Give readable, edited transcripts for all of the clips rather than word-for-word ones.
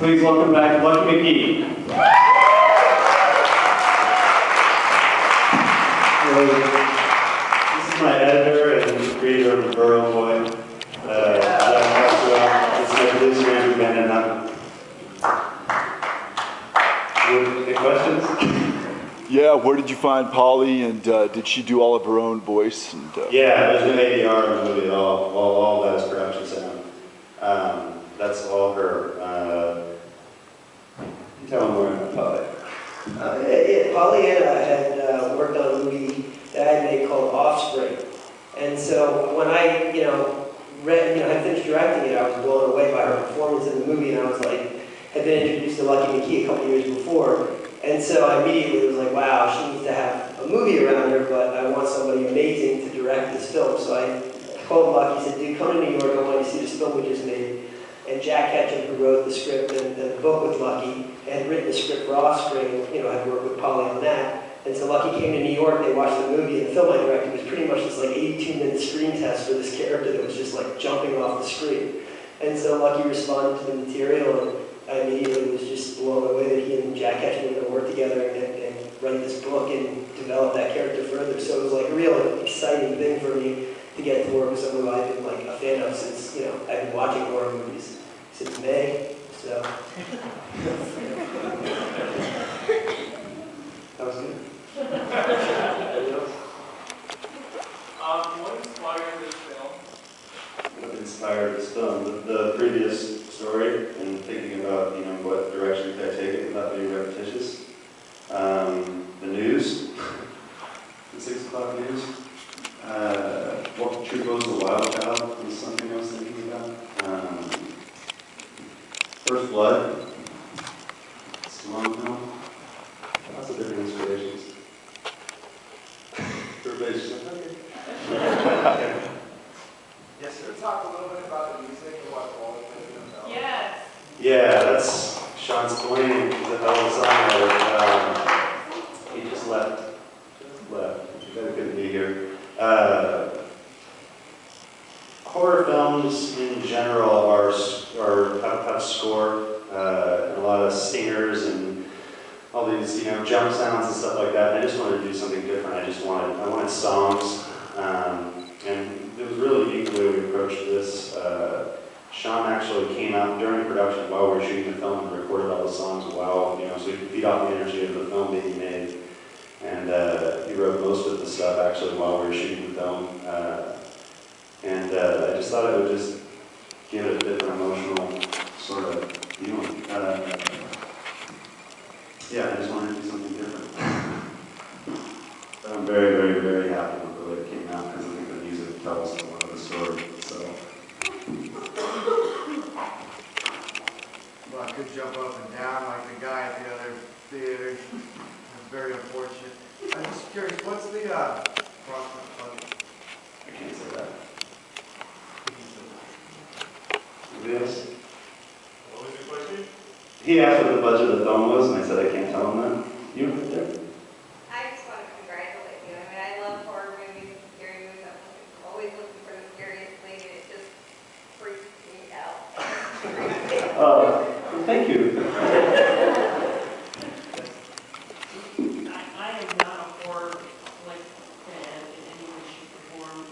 Please welcome back Lucky McKee. This is my editor and creator of the Burrow Boy, Zach Passero. This is my producer, Andrew Bannon. Any questions? Yeah, where did you find Polly, and did she do all of her own voice? And, yeah, there's no ADR in the movie at all. All that is production sound. That's all her. Tell them more about Polly. Polly and I had worked on a movie that I had made called Offspring. And so when I, had finished directing it, I was blown away by her performance in the movie, and I was like, had been introduced to Lucky McKee a couple years before. And so I immediately was like, wow, she needs to have a movie around her, but I want somebody amazing to direct this film. So I called Lucky, said, dude, come to New York, I want you to see this film we just made. And Jack Ketchum, who wrote the script and the book with Lucky, had written the script for Offspring, had worked with Polly on that. And so Lucky came to New York, they watched the movie, and the film I directed was pretty much this like 82-minute screen test for this character that was just like jumping off the screen. And so Lucky responded to the material, and I immediately was just blown away that he and Jack Ketchum were going to work together and write this book and develop that character further. So it was like a real exciting thing for me to get to work with someone who I've been like a fan of since, I've been watching horror movies since May, so. That was good. What inspired this film? What inspired this film? The previous story and thinking about, what direction could I take it without being repetitious. The news, the 6 o'clock news. What True Goes the Wild Child was something I was thinking about. First Blood, Stallone film. Lots of different inspirations. Everybody's just like, okay. Yes, sir. Talk a little bit about the music and what all the things about. Yes. Yeah, that's Sean Spillane. He's a hell of a songwriter. He just left. He couldn't be here. Horror films in general have score and a lot of stingers and all these jump sounds and stuff like that. And I just wanted to do something different. I wanted songs, and it was really unique the way we approached this. Sean actually came out during production while we were shooting the film and recorded all the songs while, so he could feed off the energy of the film that he made. And he wrote most of the stuff actually while we were shooting the film. I just thought it would just give it a different emotional sort of feeling. I just wanted to do something different. But I'm very, very, very happy with the way it came out because I think the music tells a lot of the story. So. Well, I could jump up and down like the guy at the other theater. It was very unfortunate. I'm just curious, what's the approximate budget? I can't say that. Anybody else? What was your question? He asked what the budget of the film was, and I said I can't tell him that. You were there? I just want to congratulate you. I love horror movies and scary movies. I'm always looking for the scariest thing, and it just freaks me out. Well, thank you. I am not a horror fan in any way, shape, or form.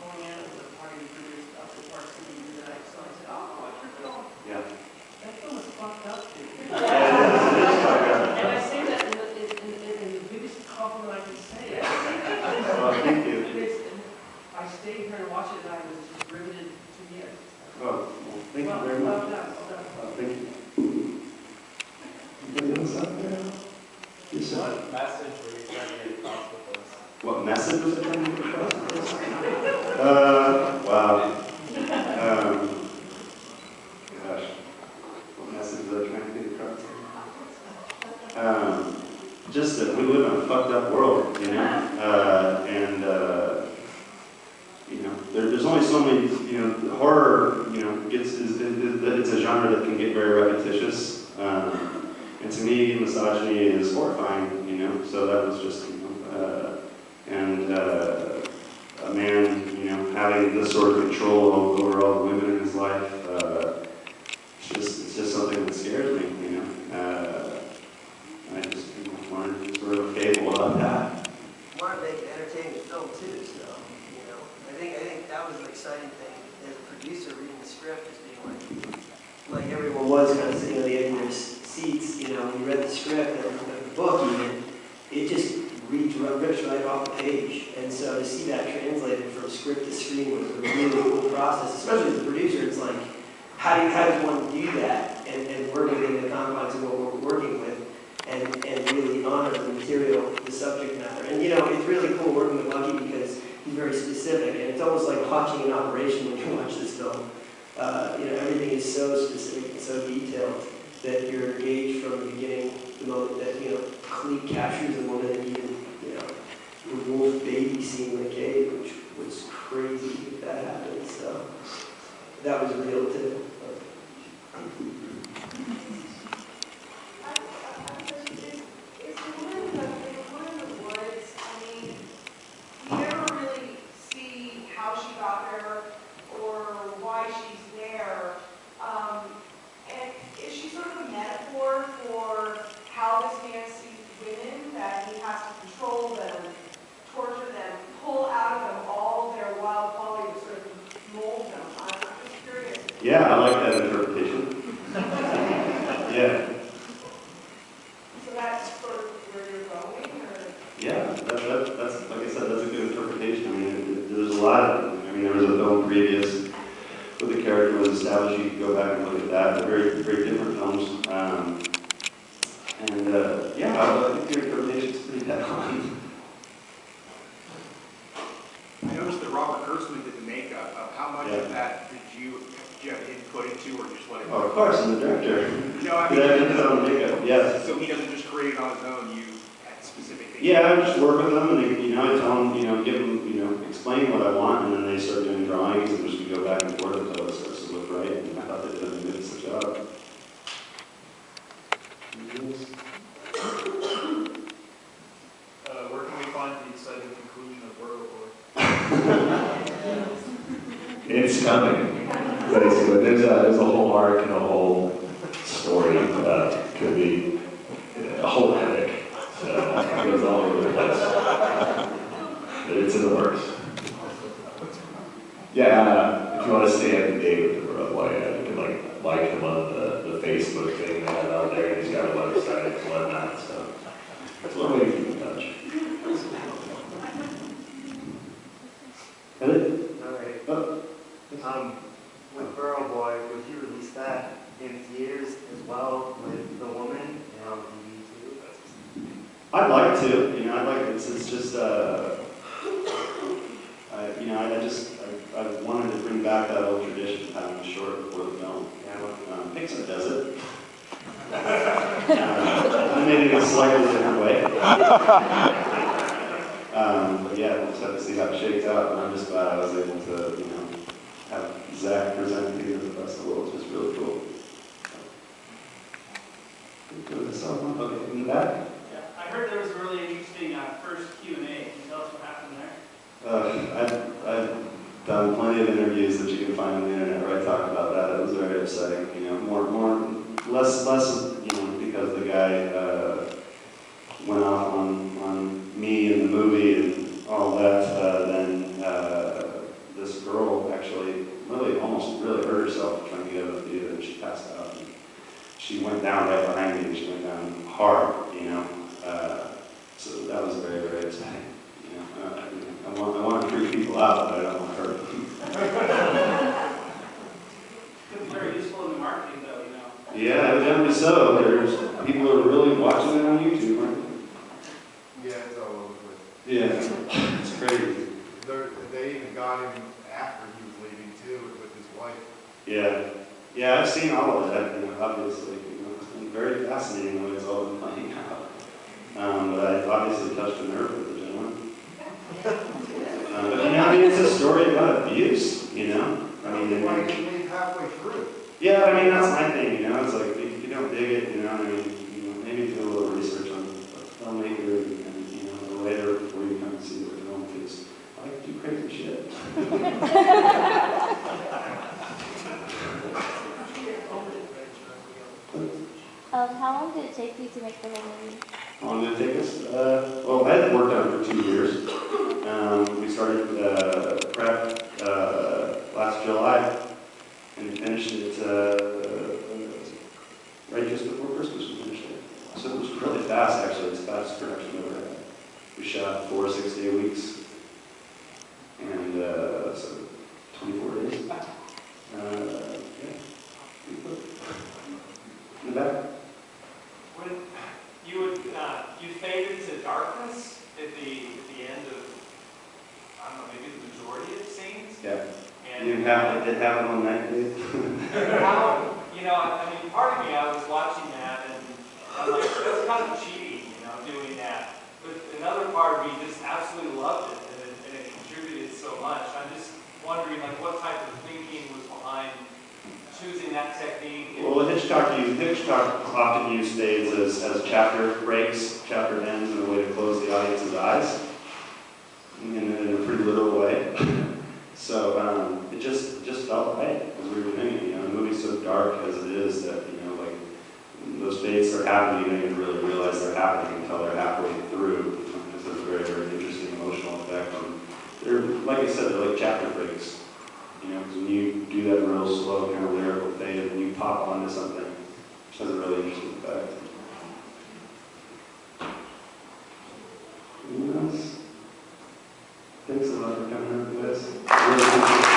Going out of the party theaters up the Park City that I saw, I said, oh, what's your film? Yeah. That film is fucked up, dude. Yeah, And I say that in the biggest compliment I can say. well, thank you. I stayed here and watched it, and I was just riveted to the end. Well, thank you very much. Well done, well done. Thank you. Anybody else out there? Yes, sir. What message were you trying to get across with us? What message was I trying to get across with this? Wow. Gosh. What message was I trying to get across? Just that we live in a fucked up world, there's only so many, horror, it's a genre that can get very repetitious. And to me, misogyny is horrifying, so that was just, a man, having this sort of control over all the women in his life, it's just something that scares me. exciting thing. As a producer, reading the script is being like everyone was kind of sitting on the edge of their seats, you know, when you read the script and the book even, it just rips right off the page. And so to see that translated from script to screen was a really cool process, especially as a producer. It's like, how does one do that and work within the confines of what we're working with and really honor the material, the subject matter. And you know, it's really cool working with Lucky because he's very specific, and it's almost like watching an operation when you watch this film. You know, everything is so specific and so detailed that you're engaged from the beginning, the moment that, you know, Cleek captures a woman and even, you know, the wolf baby scene in the cave, which was crazy if that happened. So that was real too. Yeah, I like that interpretation. Yeah. So that's sort of where you're going, or? Yeah, that's like I said, that's a good interpretation. I mean, there's a lot of, I mean, there was a film previous where the character was established. You could go back and look at that. They're very, very different films. Yeah, I think your interpretation is pretty dead on. I noticed that Robert Kurtzman did the makeup. How much Yeah. of that did you have input into, or just let it go? Oh, of course, I'm the director. No, I Did I mean, do his own makeup? Yes. so he doesn't just create it on his own. You had specific things. Yeah, I would just work with them, and they, you know, I tell them, you know, give them, you know, explain what I want, and then they start doing drawings, and just go back and forth until it starts to look right. And I thought they did a good job. Where can we find the exciting conclusion of Burger Boy? It's coming. Basically, there's a whole arc and a whole story that could be a whole epic. So it goes all over the place. But it's in the works. Yeah, if you want to stay up to date with the Burger Boy, you can like him on the Facebook thing they have out there. He's got a website and whatnot. So that's one way to keep in touch. With Burrow Boy, would you release that in theaters as well with the woman and on TV too? I'd like to, you know, I'd like it's just, you know, I wanted to bring back that old tradition of having a short before the film. Pixar does it. Maybe in a slightly different way. But yeah, we'll just have to see how it shakes out, and I'm just glad I was able to, you know, have Zach present me to the festival. It's just really cool. Okay, in the back? Yeah, I heard there was a really interesting first Q&A. Can you tell us what happened there? I've done plenty of interviews that you can find on the internet where I talked about that. It was very upsetting, you know, less, you know, because the guy went off on me in the movie and all that, then this girl actually almost really hurt herself trying to get out of the theater, and she passed out. And she went down right behind me, and she went down hard, you know. So that was very, very upsetting. You know, I want to freak people out, but I don't want to hurt them. Could be very useful in the marketing, though, you know. Yeah, evidently so. There's people are really watching it on YouTube, aren't Yeah, it's all over the place. they? Yeah, it's crazy. They even got him after he was leaving too, with his wife. Yeah, I've seen all of that. You know, obviously, you know, it's been very fascinating the way it's all been playing out. But I obviously touched a nerve with the gentleman. But you know, I mean, it's a story about abuse. You know, I mean, Why did you leave halfway through? yeah, I mean, that's my thing. You know, it's like if you don't dig it, you know, I mean, you know, maybe do a little research on the filmmaker and you know, the later before you come and see the film, because I like to do crazy shit. How long did it take you to make the whole movie? How long did it take us? Well, I had worked on it for 2 years. We started prep it right just before Christmas. We finished it. So it was really fast, actually. It's the fastest production we've ever had. We shot 4 6-day weeks, and so 24 days. Yeah. In the back. When you would you faded to darkness at the end of, I don't know, maybe the majority of the scenes. Yeah. And It happened on that day. how, I mean, part of me, I was watching that and I'm like, that's kind of cheating, doing that. But another part of me just absolutely loved it and it contributed so much. I'm just wondering, like, what type of thinking was behind choosing that technique? Well, Hitchcock often used fades as chapter breaks, chapter ends, and a way to close the audience's eyes in a pretty literal way. So it just felt right as we were doing it. The movie's so dark as it is that like those fades are happening, you don't even really realize they're happening until they're halfway through. It's a very, very interesting emotional effect. And they're, like I said, they're like chapter breaks. Because when you do that real slow kind of lyrical fade, and you pop onto something, which has a really interesting effect. Anyone else? Thanks a lot for coming out, guys. Really appreciate it.